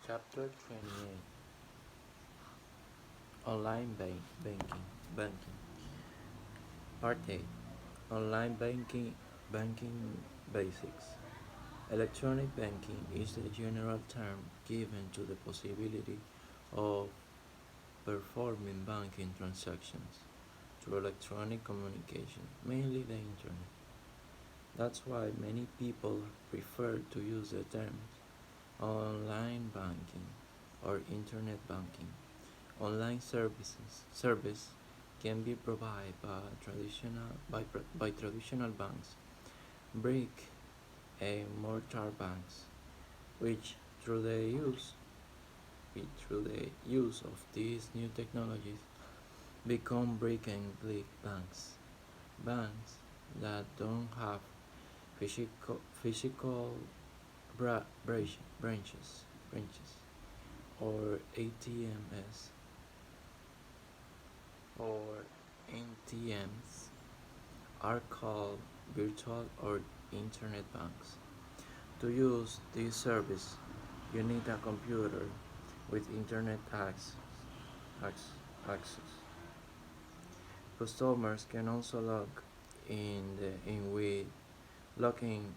Chapter 28. Online banking. Part 8. Online banking basics. Electronic banking is the general term given to the possibility of performing banking transactions through electronic communication, mainly the internet. That's why many people prefer to use the terms online banking or internet banking. Online service can be provided by traditional banks, brick and mortar banks, which through the use through the use of these new technologies become brick and click banks that don't have physical branches or ATMs or NTMs are called virtual or internet banks. To use this service, you need a computer with internet access. Customers can also log in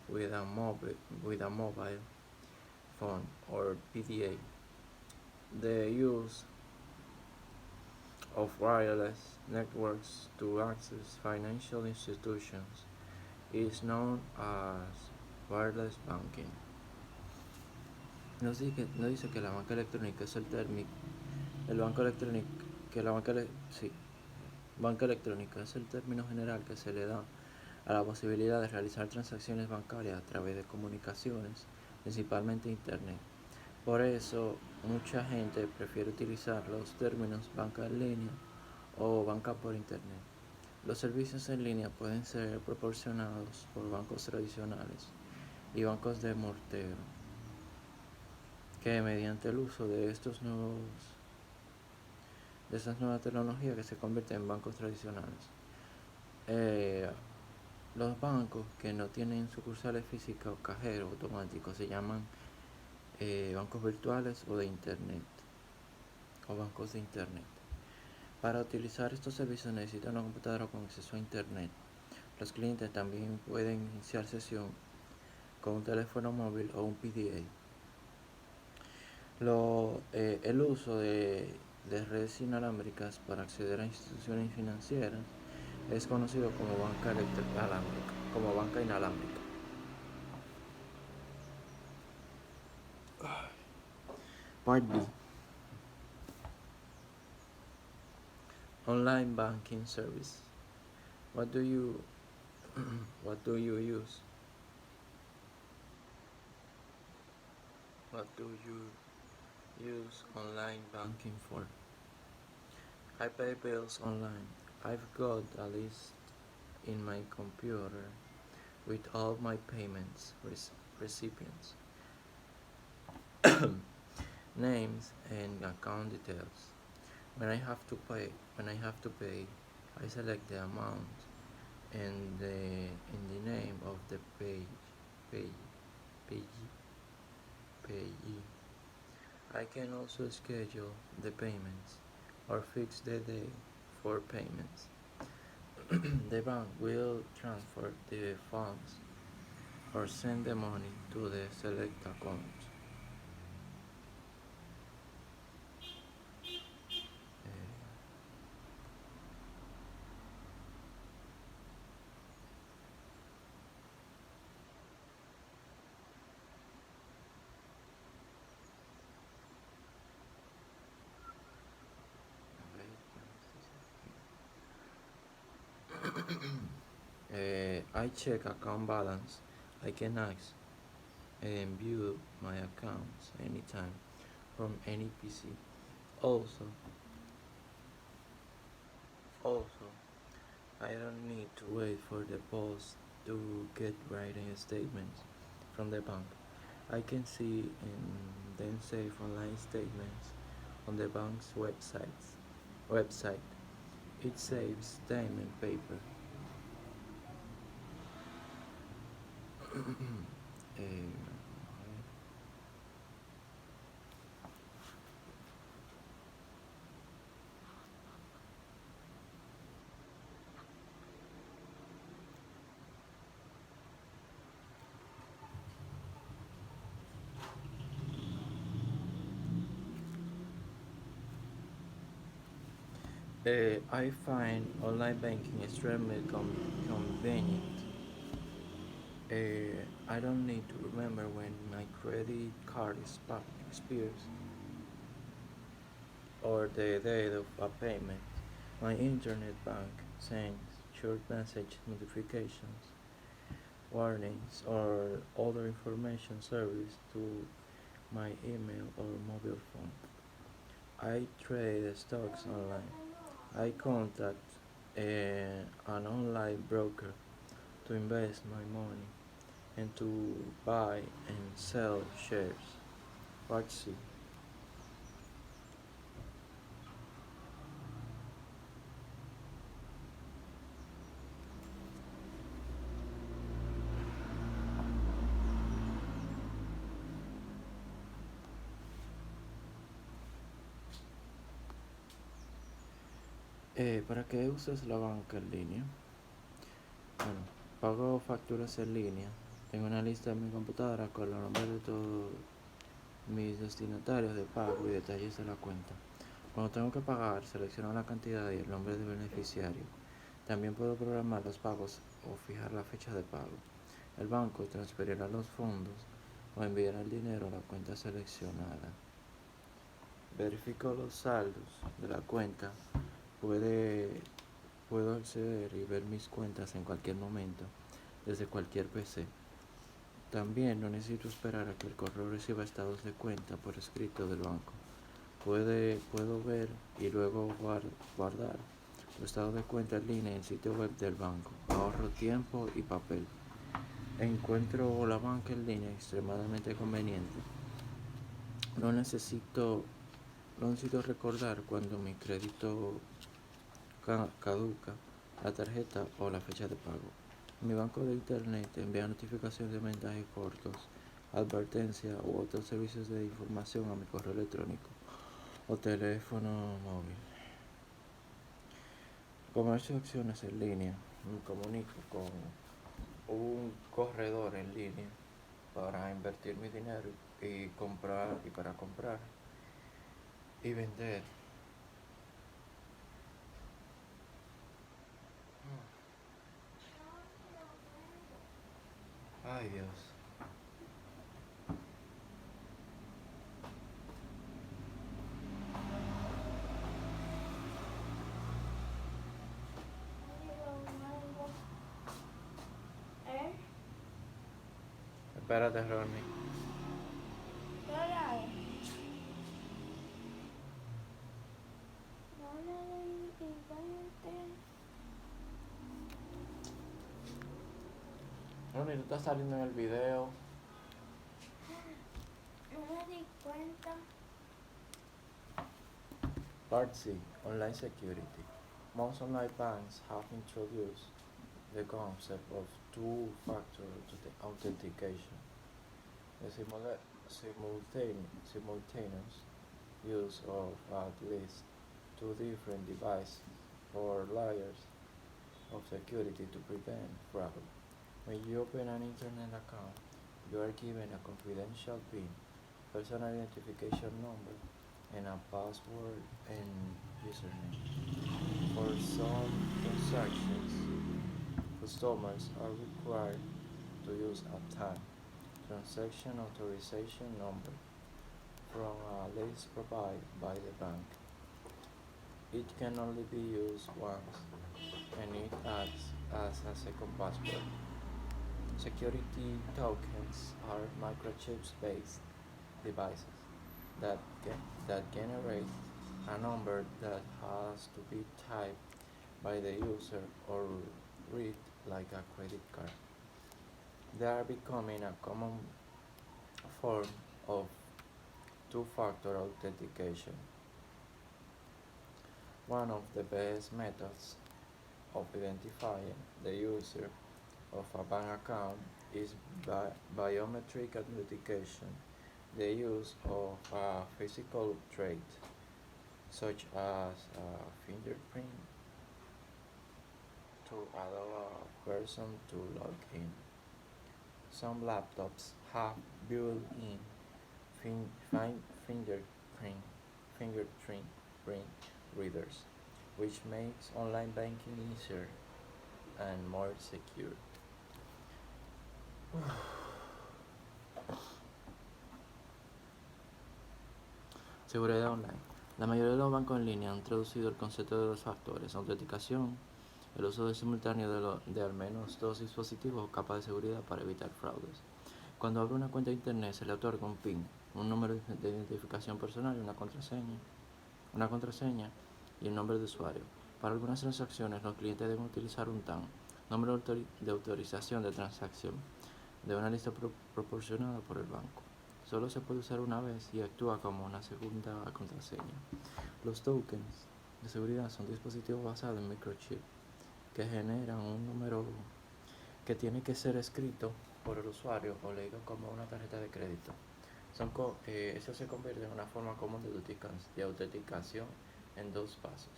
with a mobile phone or PDA. The use of wireless networks to access financial institutions is known as wireless banking. No dice que la banca electrónica es el término, el banco electrónico, que la banca, sí, banca electrónica es el término general que se le da a la posibilidad de realizar transacciones bancarias a través de comunicaciones, principalmente Internet. Por eso, mucha gente prefiere utilizar los términos banca en línea o banca por Internet. Los servicios en línea pueden ser proporcionados por bancos tradicionales y bancos de mortero, que mediante el uso de estas nuevas tecnologías que se convierten en bancos tradicionales. Los bancos que no tienen sucursales físicas o cajeros automáticos se llaman bancos virtuales o de internet o bancos de internet. Para utilizar estos servicios necesitan una computadora con acceso a internet. Los clientes también pueden iniciar sesión con un teléfono móvil o un PDA. El uso de redes inalámbricas para acceder a instituciones financieras es conocido como banca inalámbrica. Part B. Online banking service. What do you what do you use? What do you use online banking for? I pay bills online. I've got a list in my computer with all my payments recipients, names and account details. When I have to pay, I select the amount and the name of the payee. Payee. I can also schedule the payments or fix the day for payments. The bank will transfer the funds or send the money to the select account. I check account balance. I can ask and view my accounts anytime from any PC. Also, also, I don't need to wait for the post to get writing statements from the bank. I can see and then save online statements on the bank's website. It saves time and paper. I find online banking extremely convenient. I don't need to remember when my credit card expires or the date of a payment. My internet bank sends short message notifications, warnings, or other information service to my email or mobile phone. I trade stocks online. I contact an online broker to invest my money and to buy and sell shares. Part C. ¿Para qué usas la banca en línea? Bueno, pago facturas en línea. Tengo una lista en mi computadora con los nombres de todos mis destinatarios de pago y detalles de la cuenta. Cuando tengo que pagar, selecciono la cantidad y el nombre del beneficiario. También puedo programar los pagos o fijar la fecha de pago. El banco transferirá los fondos o enviará el dinero a la cuenta seleccionada. Verifico los saldos de la cuenta. Puedo acceder y ver mis cuentas en cualquier momento, desde cualquier PC. También no necesito esperar a que el correo reciba estados de cuenta por escrito del banco. Puedo ver y luego guardar los estados de cuenta en línea en el sitio web del banco. Ahorro tiempo y papel. Encuentro la banca en línea extremadamente conveniente. No necesito, no necesito recordar cuando mi crédito caduca, la tarjeta o la fecha de pago. Mi banco de internet envía notificaciones de mensajes cortos, advertencias u otros servicios de información a mi correo electrónico o teléfono móvil. Comercio de acciones en línea. Me comunico con un corredor en línea para invertir mi dinero y comprar y para comprar y vender. Ay Dios. Espérate, Ronnie. Ronnie, tú estás saliendo en el video. No me di cuenta. Part C. Online security. Most online banks have introduced the concept of two-factor authentication. The simultaneous use of at least two different devices or layers of security to prevent fraud. When you open an internet account, you are given a confidential PIN, personal identification number, and a password and username. For some transactions, customers are required to use a TAN, transaction authorization number, from a list provided by the bank. It can only be used once, and it acts as a second password. Security tokens are microchips-based devices that, that generate a number that has to be typed by the user or read like a credit card. They are becoming a common form of two-factor authentication. One of the best methods of identifying the user of a bank account is biometric authentication, the use of a physical trait, such as a fingerprint, to allow a person to log in. Some laptops have built-in fin- fin- fingerprint fingerprint readers, which makes online banking easier and more secure. Seguridad online. La mayoría de los bancos en línea han introducido el concepto de dos factores, autenticación, el uso de simultáneo de al menos dos dispositivos o capas de seguridad para evitar fraudes. Cuando abre una cuenta de internet se le otorga un PIN, un número de identificación personal y una contraseña y el nombre de usuario. Para algunas transacciones los clientes deben utilizar un TAN, nombre de autorización de transacción, de una lista proporcionada por el banco. Solo se puede usar una vez y actúa como una segunda contraseña. Los tokens de seguridad son dispositivos basados en microchip que generan un número que tiene que ser escrito por el usuario o leído como una tarjeta de crédito. Eso se convierte en una forma común de autenticación en dos pasos.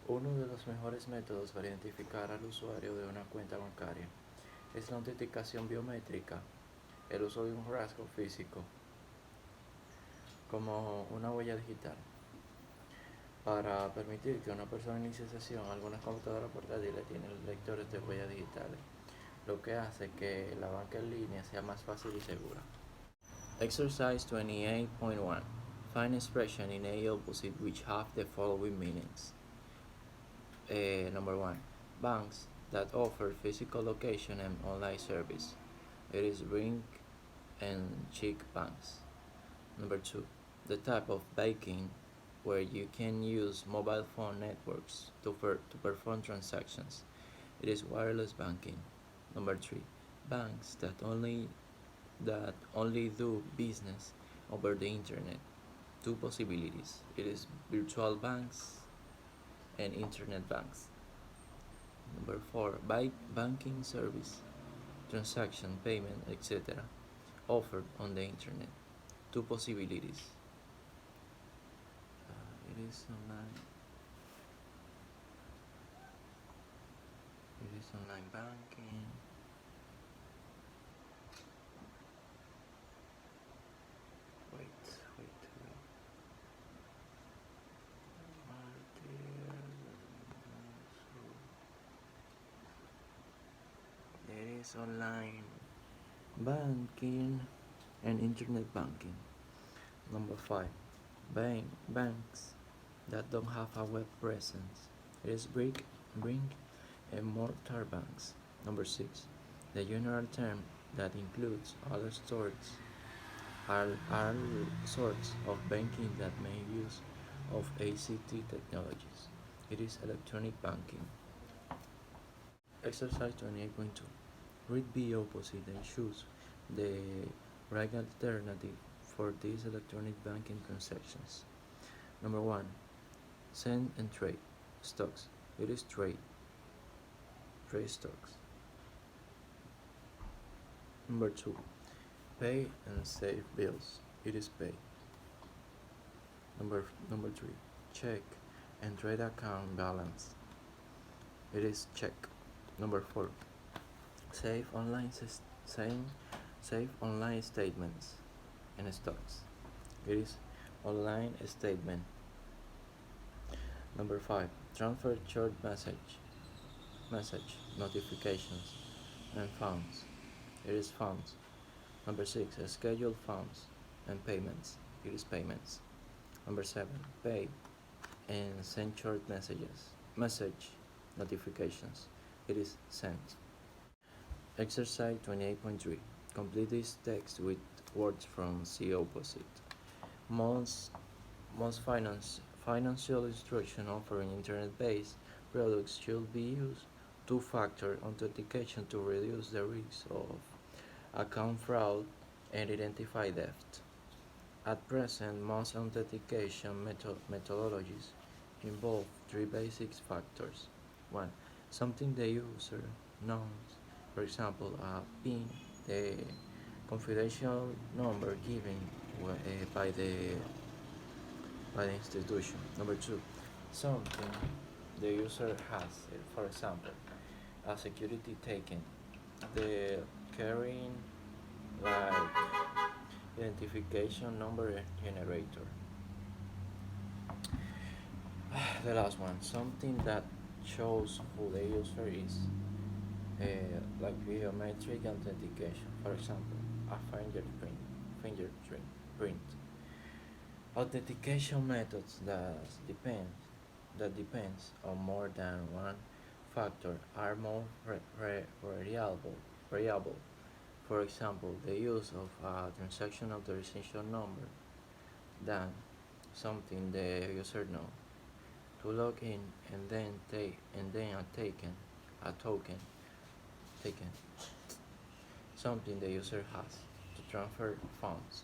Uno de los mejores métodos para identificar al usuario de una cuenta bancaria es la autenticación biométrica, el uso de un rasgo físico, como una huella digital. Para permitir que una persona inicie sesión, algunas computadoras portátiles tienen lectores de huellas digitales, lo que hace que la banca en línea sea más fácil y segura. Exercise 28.1. Find expression in A opposite which have the following meanings. Number 1. Banks that offer physical location and online service. It is Brink and Chic banks. Number 2. The type of banking where you can use mobile phone networks to perform transactions. It is wireless banking. Number 3. Banks that only do business over the internet. Two possibilities. It is virtual banks and internet banks. Number 4. Banking service, transaction, payment, etc. offered on the internet. Two possibilities. It is online banking. Wait. There is online banking and internet banking. Number 5. Banks that don't have a web presence. It is brick and mortar banks. Number 6. The general term that includes other sorts are sorts of banking that make use of ACT technologies. It is electronic banking. Exercise 28.2. Read B opposite and choose the right alternative for these electronic banking transactions. Number 1. Send and trade stocks. It is trade stocks. Number 2. Pay and save bills. It is pay. Number 3. Check and trade account balance. It is check. Number 4. Save online statements and stocks. It is online statement. Number 5. Transfer short message notifications and funds. It is funds. Number 6. Schedule funds and payments. It is payments. Number 7. Pay and send short message notifications. It is sent. Exercise 28.3. Complete this text with words from C opposite. Most financial institutions offering internet-based products should be used two-factor authentication to reduce the risk of account fraud and identify theft. At present, most authentication methodologies involve three basic factors. 1. Something the user knows, for example, a PIN, the confidential number given by the institution. Number 2. Something the user has, for example, a security token, the carrying like identification number generator. The last one, something that shows who the user is, like biometric authentication. For example, a fingerprint print. Authentication methods that depends on more than one factor are more variable. For example, the use of a transaction authorization number than something the user knows to log in and then a token taken something the user has to transfer funds